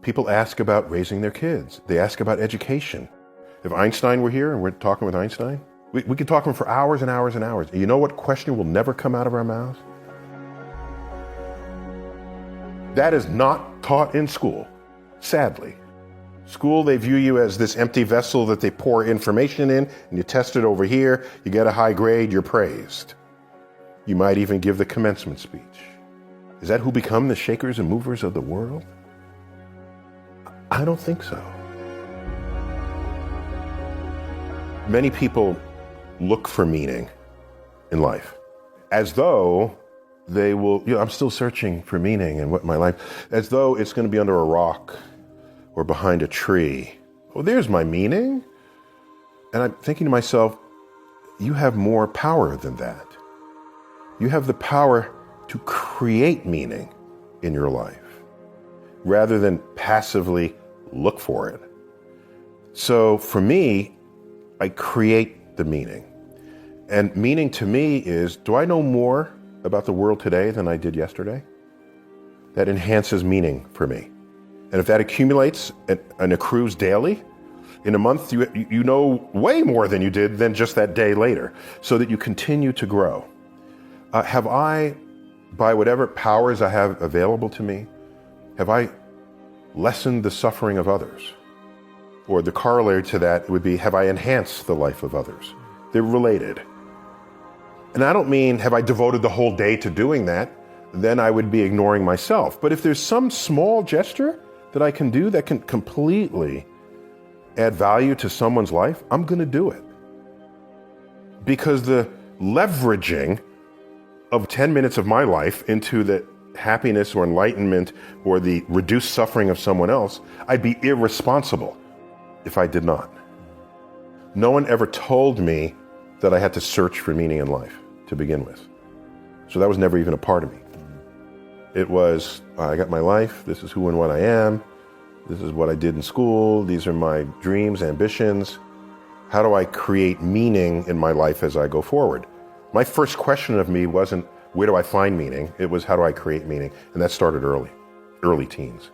People ask about raising their kids. They ask about education. If Einstein were here and we're talking with Einstein, we could talk to him for hours and hours and hours. And you know what question will never come out of our mouths? That is not taught in school, sadly. School, they view you as this empty vessel that they pour information in, and you test it over here, you get a high grade, you're praised. You might even give the commencement speech. Is that who become the shakers and movers of the world? I don't think so. Many people look for meaning in life as though they will, I'm still searching for meaning in what my life, as though it's going to be under a rock or behind a tree. Oh, there's my meaning. And I'm thinking to myself, you have more power than that. You have the power to create meaning in your life rather than passively look for it. So for me, I create the meaning. And meaning to me is, do I know more about the world today than I did yesterday? That enhances meaning for me. And if that accumulates and accrues daily, in a month you know way more than you did than just that day later, so that you continue to grow. Have I, by whatever powers I have available to me, have I lessened the suffering of others? Or the corollary to that would be, have I enhanced the life of others? They're related. And I don't mean, have I devoted the whole day to doing that? Then I would be ignoring myself. But if there's some small gesture that I can do that can completely add value to someone's life, I'm going to do it. Because the leveraging of 10 minutes of my life into the happiness or enlightenment or the reduced suffering of someone else, I'd be irresponsible if I did not. No one ever told me that I had to search for meaning in life to begin with. So that was never even a part of me. It was, I got my life, this is who and what I am, this is what I did in school, these are my dreams, ambitions. How do I create meaning in my life as I go forward? My first question of me wasn't, where do I find meaning? It was, how do I create meaning? And that started early teens.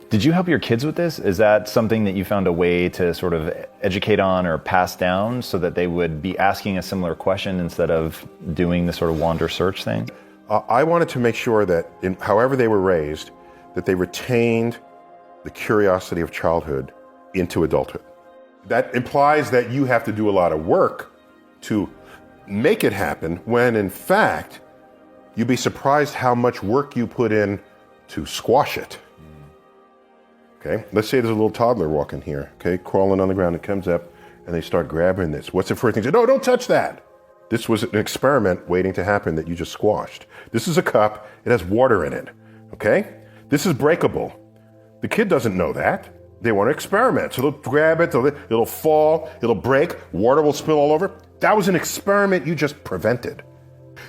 Did you help your kids with this? Is that something that you found a way to sort of educate on or pass down so that they would be asking a similar question instead of doing the sort of wander search thing? I wanted to make sure that however they were raised, that they retained the curiosity of childhood into adulthood. That implies that you have to do a lot of work to make it happen, when in fact, you'd be surprised how much work you put in to squash it. Okay, let's say there's a little toddler walking here, okay, crawling on the ground, and comes up and they start grabbing this. What's the first thing? No, don't touch that. This was an experiment waiting to happen that you just squashed. This is a cup, it has water in it, okay? This is breakable. The kid doesn't know that. They want to experiment, so they'll grab it, it'll fall, it'll break, water will spill all over. That was an experiment you just prevented.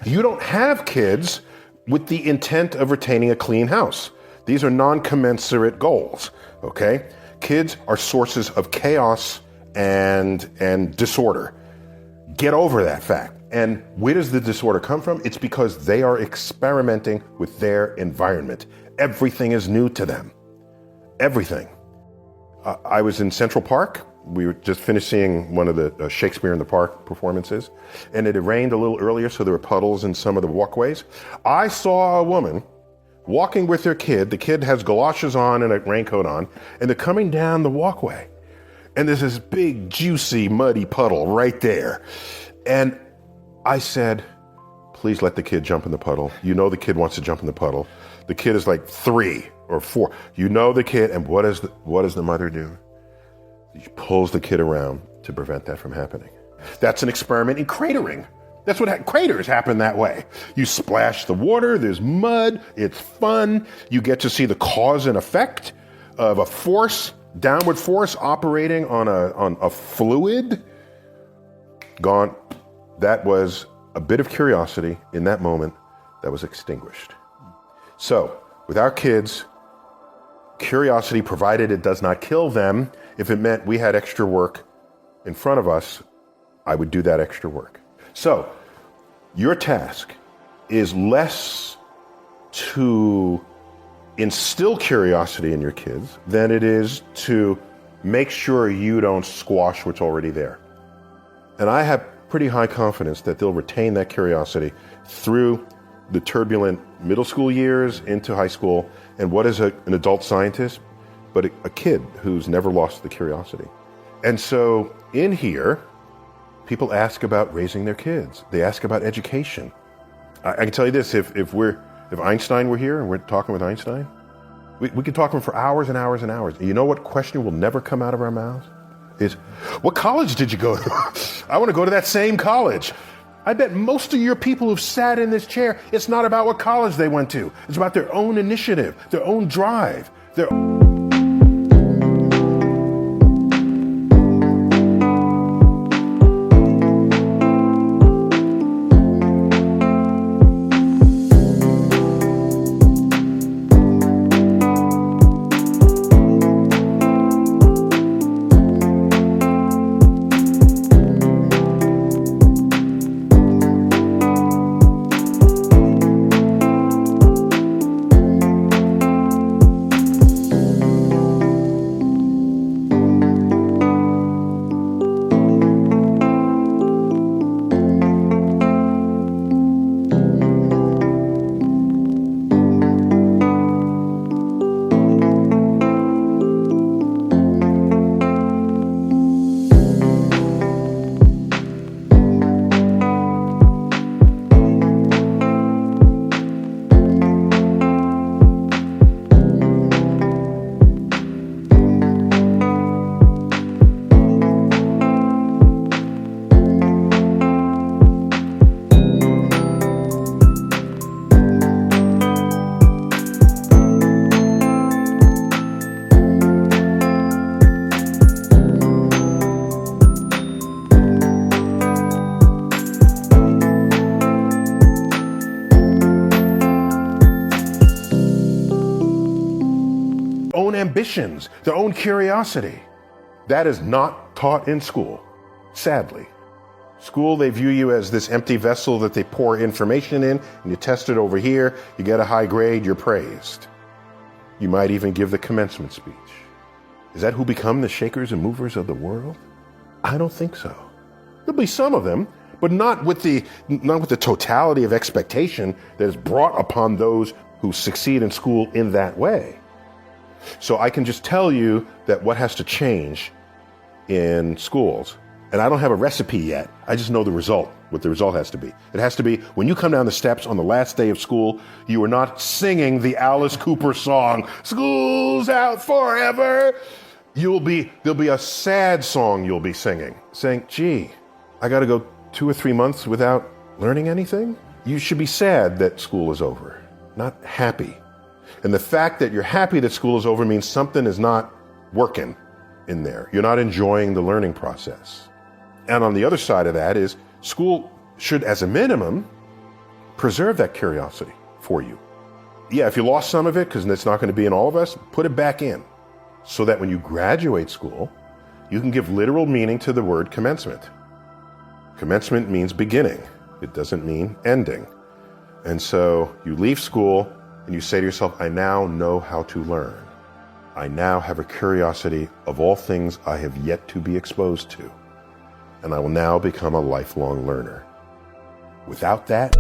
You don't have kids with the intent of retaining a clean house. These are non-commensurate goals, okay? Kids are sources of chaos and disorder. Get over that fact. And where does the disorder come from? It's because they are experimenting with their environment. Everything is new to them. Everything. I was in Central Park. We were just finishing one of the Shakespeare in the Park performances, and it had rained a little earlier, so there were puddles in some of the walkways. I saw a woman walking with her kid. The kid has galoshes on and a raincoat on, and they're coming down the walkway. And there's this big, juicy, muddy puddle right there. And I said, please let the kid jump in the puddle. You know the kid wants to jump in the puddle. The kid is like 3 or 4. You know the kid, and what does the mother do? She pulls the kid around to prevent that from happening. That's an experiment in cratering. That's what craters happen that way. You splash the water, there's mud, it's fun. You get to see the cause and effect of a force, downward force operating on a fluid. Gone. That was a bit of curiosity in that moment that was extinguished. So, with our kids, curiosity, provided it does not kill them, if it meant we had extra work in front of us, I would do that extra work. So, your task is less to instill curiosity in your kids than it is to make sure you don't squash what's already there. And I have pretty high confidence that they'll retain that curiosity through the turbulent middle school years into high school. And what is an adult scientist but a kid who's never lost the curiosity? And so in here, people ask about raising their kids. They ask about education. I can tell you this, if Einstein were here and we're talking with Einstein, we could talk to him for hours and hours and hours. And you know what question will never come out of our mouths? Is, what college did you go to? I want to go to that same college. I bet most of your people who've sat in this chair, it's not about what college they went to. It's about their own initiative, their own drive, their own ambitions, their own curiosity. That is not taught in school, sadly. School, they view you as this empty vessel that they pour information in, and you test it over here, you get a high grade, you're praised. You might even give the commencement speech. Is that who become the shakers and movers of the world? I don't think so. There'll be some of them, but not with the totality of expectation that is brought upon those who succeed in school in that way. So I can just tell you that what has to change in schools, and I don't have a recipe yet, I just know the result, what the result has to be. It has to be, when you come down the steps on the last day of school, you are not singing the Alice Cooper song, "School's out forever." There'll be a sad song you'll be singing, saying, gee, I gotta go 2 or 3 months without learning anything? You should be sad that school is over, not happy. And the fact that you're happy that school is over means something is not working in there. You're not enjoying the learning process. And on the other side of that is school should, as a minimum, preserve that curiosity for you. Yeah, if you lost some of it, because it's not going to be in all of us, put it back in so that when you graduate school, you can give literal meaning to the word commencement. Commencement means beginning. It doesn't mean ending. And so you leave school and you say to yourself, I now know how to learn. I now have a curiosity of all things I have yet to be exposed to. And I will now become a lifelong learner. Without that,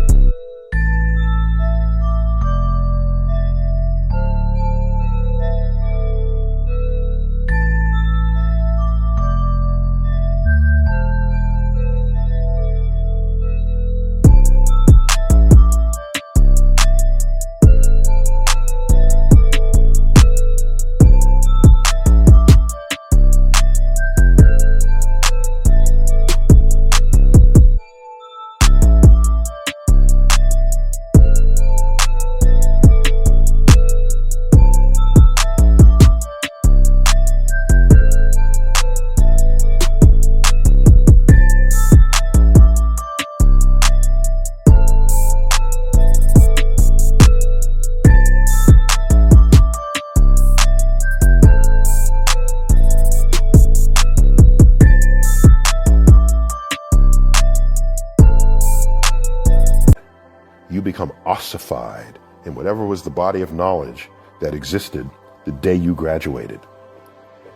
you become ossified in whatever was the body of knowledge that existed the day you graduated.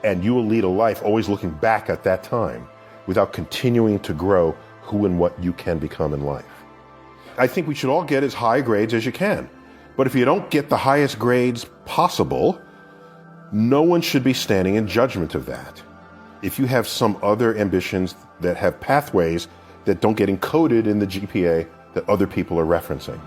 And you will lead a life always looking back at that time without continuing to grow who and what you can become in life. I think we should all get as high grades as you can. But if you don't get the highest grades possible, no one should be standing in judgment of that. If you have some other ambitions that have pathways that don't get encoded in the GPA that other people are referencing.